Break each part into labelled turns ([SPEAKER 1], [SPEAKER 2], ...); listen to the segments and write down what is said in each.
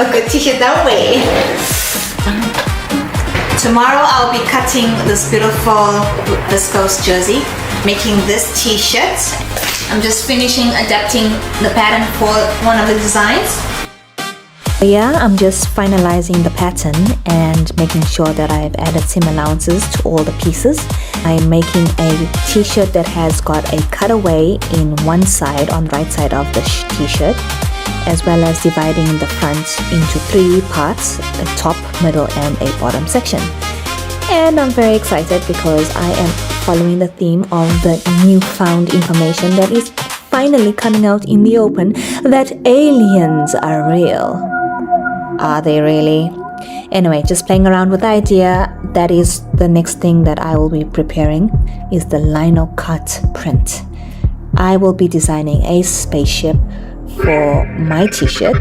[SPEAKER 1] a good t-shirt that way. Tomorrow I'll be cutting this beautiful viscose jersey, making this t-shirt. I'm just finishing adapting the pattern for one of the designs. Yeah, I'm just finalizing the pattern and making sure that I've added seam allowances to all the pieces. I'm making a t-shirt that has got a cutaway in one side, on the right side of the t-shirt, as well as dividing the front into 3 parts, a top, middle and a bottom section. And I'm very excited because I am following the theme of the newfound information that is finally coming out in the open, that aliens are real. Are they really? Anyway, just playing around with the idea. That is the next thing that I will be preparing, is the Linocut print. I will be designing a spaceship for my t-shirt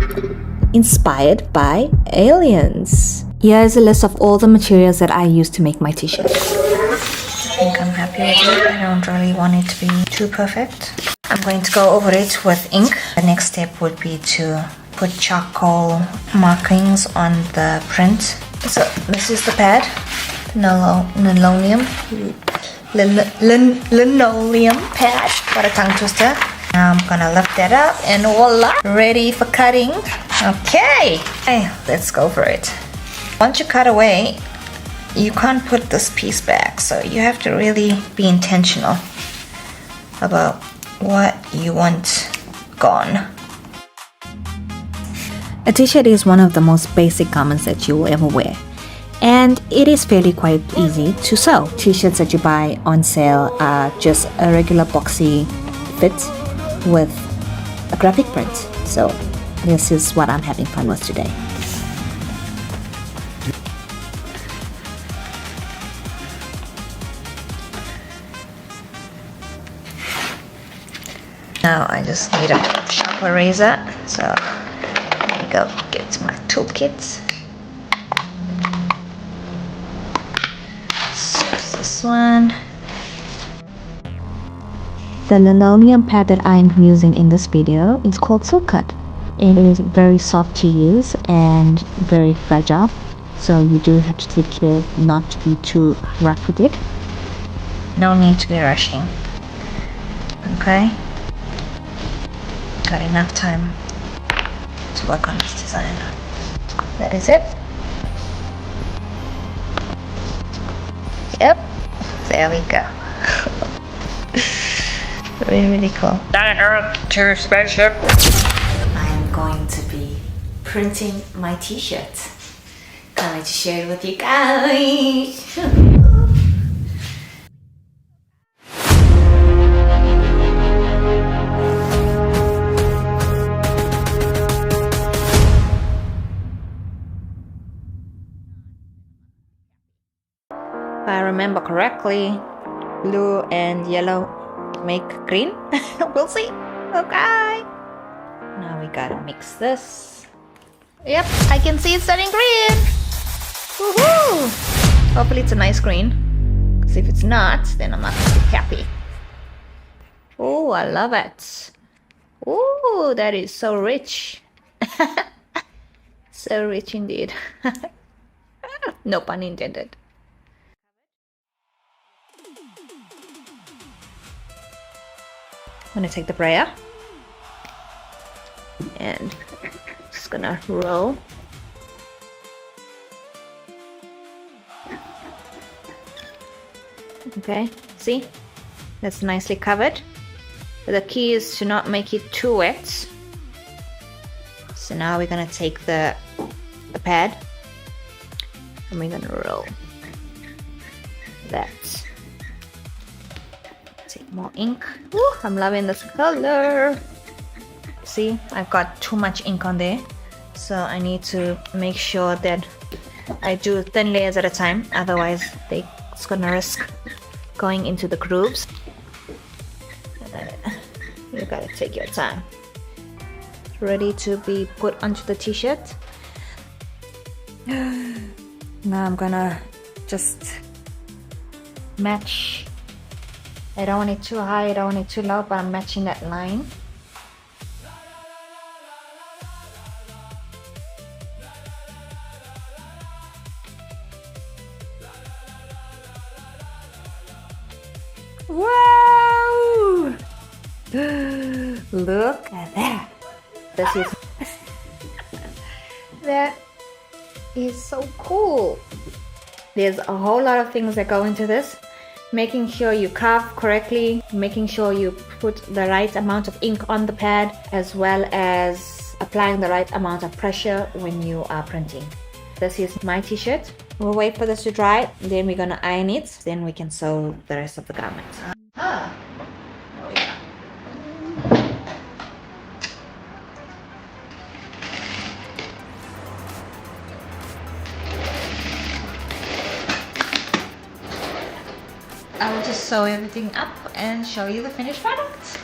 [SPEAKER 1] inspired by aliens. Here is a list of all the materials that I use to make my t-shirt. I think I'm happy with it. I don't really want it to be too perfect. I'm going to go over it with ink. The next step would be to put charcoal markings on the print. So this is the pad, linoleum pad. What a tongue twister. Now I'm gonna lift that up and voila, ready for cutting. Okay, let's go for it. Once you cut away, you can't put this piece back, so you have to really be intentional about what you want gone. A t-shirt is one of the most basic garments that you will ever wear, and it is fairly quite easy to sew. T-shirts that you buy on sale are just a regular boxy fit with a graphic print. So this is what I'm having fun with today. Now I just need a sharper razor, so there we go, get my toolkit. So this one. The linoleum pad that I'm using in this video is called Linocut. It is very soft to use and very fragile, so you do have to take care not to be too rough with it. No need to be rushing. Okay? Got enough time to work on this design. That is it. Yep, there we go. Really cool. To spaceship. I'm going to be printing my t-shirt. Can't wait to share it with you guys. If I remember correctly, blue and yellow make green. We'll see. Okay. Now we gotta mix this. Yep, I can see it's turning green. Woohoo! Hopefully it's a nice green. Because if it's not, then I'm not gonna be happy. Oh, I love it. Oh, that is so rich. So rich indeed. No pun intended. I'm gonna take the brayer and just gonna roll. Okay, see? That's nicely covered. But the key is to not make it too wet. So now we're gonna take the pad and we're gonna roll that. Take more ink. Ooh, I'm loving this color. See, I've got too much ink on there, so I need to make sure that I do thin layers at a time, otherwise it's gonna risk going into the grooves. You gotta take your time. Ready to be put onto the t-shirt. Now I'm gonna just match. I don't want it too high, I don't want it too low, but I'm matching that line. Wow! Look at that. This is that is so cool. There's a whole lot of things that go into this. Making sure you carve correctly, making sure you put the right amount of ink on the pad, as well as applying the right amount of pressure when you are printing. This is my t-shirt. We'll wait for this to dry, then we're gonna iron it, then we can sew the rest of the garment. Oh yeah. I will just sew everything up and show you the finished product.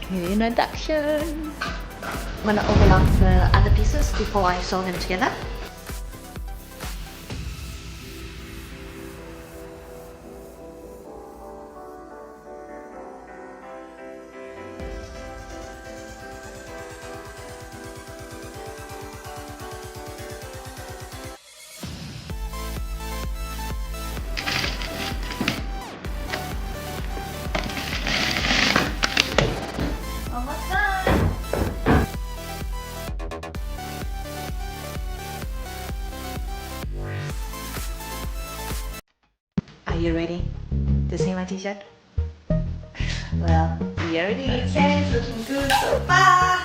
[SPEAKER 1] Introduction. I'm gonna overlock the other pieces before I sew them together. Almost done. Are you ready to see my t-shirt? Well, here it is. Okay, it's looking good so far.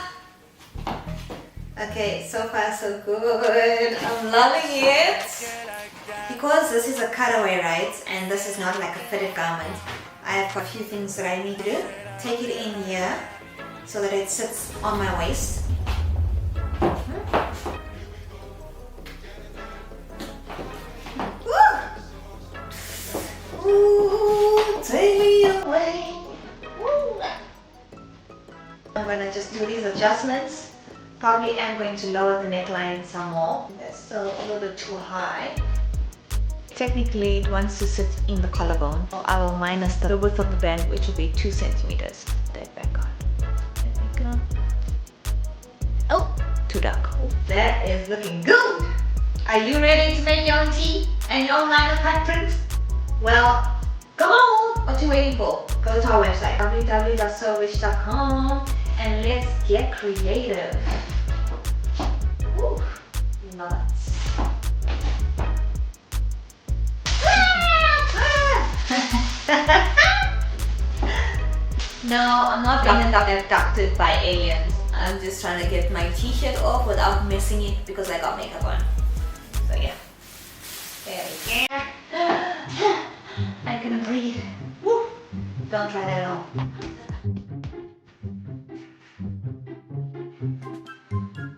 [SPEAKER 1] Okay, so far so good. I'm loving it. Because this is a cutaway, right? And this is not like a fitted garment. I have a few things that I need to do. Take it in here so that it sits on my waist. Ooh, take me away. Ooh. I'm gonna just do these adjustments. Probably am going to lower the neckline some more. That's still a little bit too high. Technically, it wants to sit in the collarbone. So I will minus the width of the band, which will be 2 centimeters. That back on. There we go. Oh, too dark. That is looking good. Are you ready to make your own tee and your own Linocut print? Well, come on! What are you waiting for? Go to our website www.sewrich.com and let's get creative. Woo, nuts. No, I'm not being abducted by aliens. I'm just trying to get my t-shirt off without messing it because I got makeup on. So yeah. There we go. I can breathe. Woo. Don't try that at all.